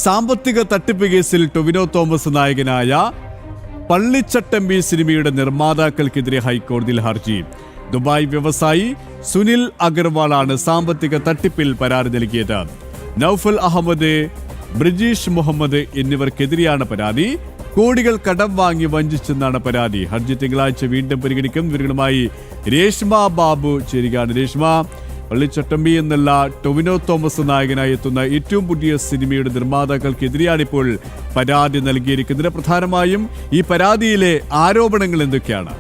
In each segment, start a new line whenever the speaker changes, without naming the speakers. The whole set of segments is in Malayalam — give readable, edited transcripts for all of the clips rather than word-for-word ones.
സാമ്പത്തിക തട്ടിപ്പ് കേസിൽ ടൊവിനോ തോമസ് നായകനായ പള്ളിച്ചട്ടമ്പി സിനിമയുടെ നിർമ്മാതാക്കൾക്കെതിരെ ഹൈക്കോടതിയിൽ ഹർജി. ദുബായ് വ്യവസായി സുനിൽ അഗർവാളാണ് സാമ്പത്തിക തട്ടിപ്പിൽ പരാതി നൽകിയത്. നൌഫൽ അഹമ്മദ്, ബ്രിജീഷ് മുഹമ്മദ് എന്നിവർക്കെതിരെയാണ് പരാതി. കോടികൾ കടം വാങ്ങി വഞ്ചിച്ചെന്നാണ് പരാതി. ഹർജി തിങ്കളാഴ്ച വീണ്ടും പരിഗണിക്കും. ഇവരുമായി രേഷ്മ ബാബു ചേരുകയാണ്. രേഷ്മ, പള്ളിച്ചട്ടമ്പി എന്നല്ല ടൊവിനോ തോമസ് നായകനായി എത്തുന്ന ഏറ്റവും പുതിയ സിനിമയുടെ നിർമ്മാതാക്കൾക്കെതിരെയാണ് ഇപ്പോൾ പരാതി നൽകിയിരിക്കുന്നത്. പ്രധാനമായും ഈ പരാതിയിലെ ആരോപണങ്ങൾ എന്തൊക്കെയാണ്?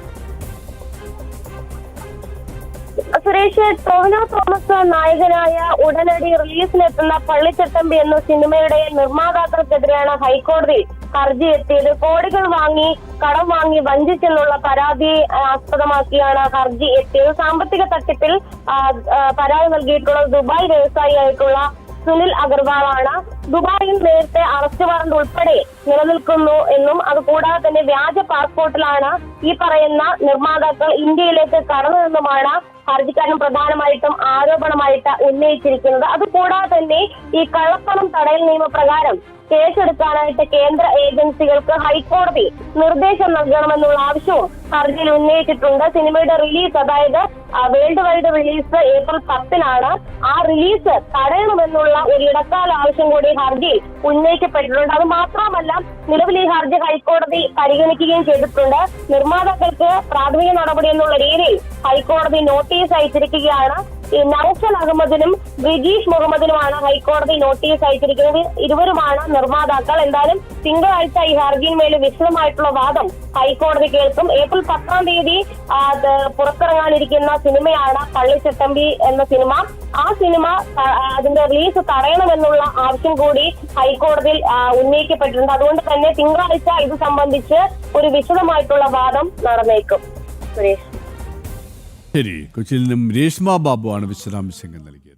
സുരേഷ്, ടൊവിനോ തോമസ് നായകനായ ഉടനടി റിലീസിലെത്തുന്ന പള്ളിച്ചട്ടമ്പി എന്ന സിനിമയുടെ നിർമ്മാതാക്കൾക്കെതിരെയാണ് ഹൈക്കോടതി ഹർജി എത്തിയത്. കോടികൾ കടം വാങ്ങി വഞ്ചിച്ചെന്നുള്ള പരാതി ആസ്പദമാക്കിയാണ് ഹർജി എത്തിയത്. സാമ്പത്തിക തട്ടിപ്പിൽ പരാതി നൽകിയിട്ടുള്ള ദുബായ് വ്യവസായിയായിട്ടുള്ള സുനിൽ അഗർവാളാണ്. ദുബായിൽ നേരത്തെ അറസ്റ്റ് വാറന്റ് ഉൾപ്പെടെ നിലനിൽക്കുന്നു എന്നും അതുകൂടാതെ തന്നെ വ്യാജ പാസ്പോർട്ടിലാണ് ഈ പറയുന്ന നിർമ്മാതാക്കൾ ഇന്ത്യയിലേക്ക് കടന്നതെന്നുമാണ് ഹർജിക്കാരൻ പ്രധാനമായിട്ടും ആരോപണമായിട്ട് ഉന്നയിച്ചിരിക്കുന്നത്. അതുകൂടാതെ തന്നെ ഈ കള്ളപ്പണം തടയൽ നിയമപ്രകാരം കേസെടുക്കാനായിട്ട് കേന്ദ്ര ഏജൻസികൾക്ക് ഹൈക്കോടതി നിർദ്ദേശം നൽകണമെന്നുള്ള ആവശ്യവും ഹർജിയിൽ ഉന്നയിച്ചിട്ടുണ്ട്. സിനിമയുടെ റിലീസ്, അതായത് വേൾഡ് വൈഡ് റിലീസ് ഏപ്രിൽ 10-നാണ്. ആ റിലീസ് തടയണമെന്നുള്ള ഒരു ഇടക്കാല ആവശ്യം കൂടി ഹർജിയിൽ ഉന്നയിക്കപ്പെട്ടിട്ടുണ്ട്. അത് മാത്രമല്ല, നിലവിൽ ഈ ഹർജി ഹൈക്കോടതി പരിഗണിക്കുകയും ചെയ്തിട്ടുണ്ട്. നിർമ്മാതാക്കൾക്ക് പ്രാഥമിക നടപടി എന്നുള്ള രീതിയിൽ ഹൈക്കോടതി നോട്ടീസ് അയച്ചിരിക്കുകയാണ്. ഈ നൌഫൽ അഹമ്മദിനും ബ്രിജീഷ് മുഹമ്മദിനുമാണ് ഹൈക്കോടതി നോട്ടീസ് അയച്ചിരിക്കുന്നത്. ഇരുവരുമാണ് നിർമ്മാതാക്കൾ. എന്തായാലും തിങ്കളാഴ്ച ഈ ഹർജിയിന്മേൽ വിശദമായിട്ടുള്ള വാദം ഹൈക്കോടതി കേൾക്കും. ഏപ്രിൽ 10-ാം തീയതി പുറത്തിറങ്ങാനിരിക്കുന്ന സിനിമയാണ് പള്ളിച്ചട്ടമ്പി എന്ന സിനിമ. ആ സിനിമ അതിന്റെ റിലീസ് തടയണമെന്നുള്ള ആവശ്യം കൂടി ഹൈക്കോടതിയിൽ ഉന്നയിക്കപ്പെട്ടിട്ടുണ്ട്. അതുകൊണ്ട് തന്നെ തിങ്കളാഴ്ച ഇത് സംബന്ധിച്ച് ഒരു വിശദമായിട്ടുള്ള വാദം നടന്നേക്കും. സുരേഷ്,
ശരി. കൊച്ചിയിൽ നിന്നും രേഷ്മ ബാബു ആണ് വിശദാംശങ്ങൾ നൽകിയത്.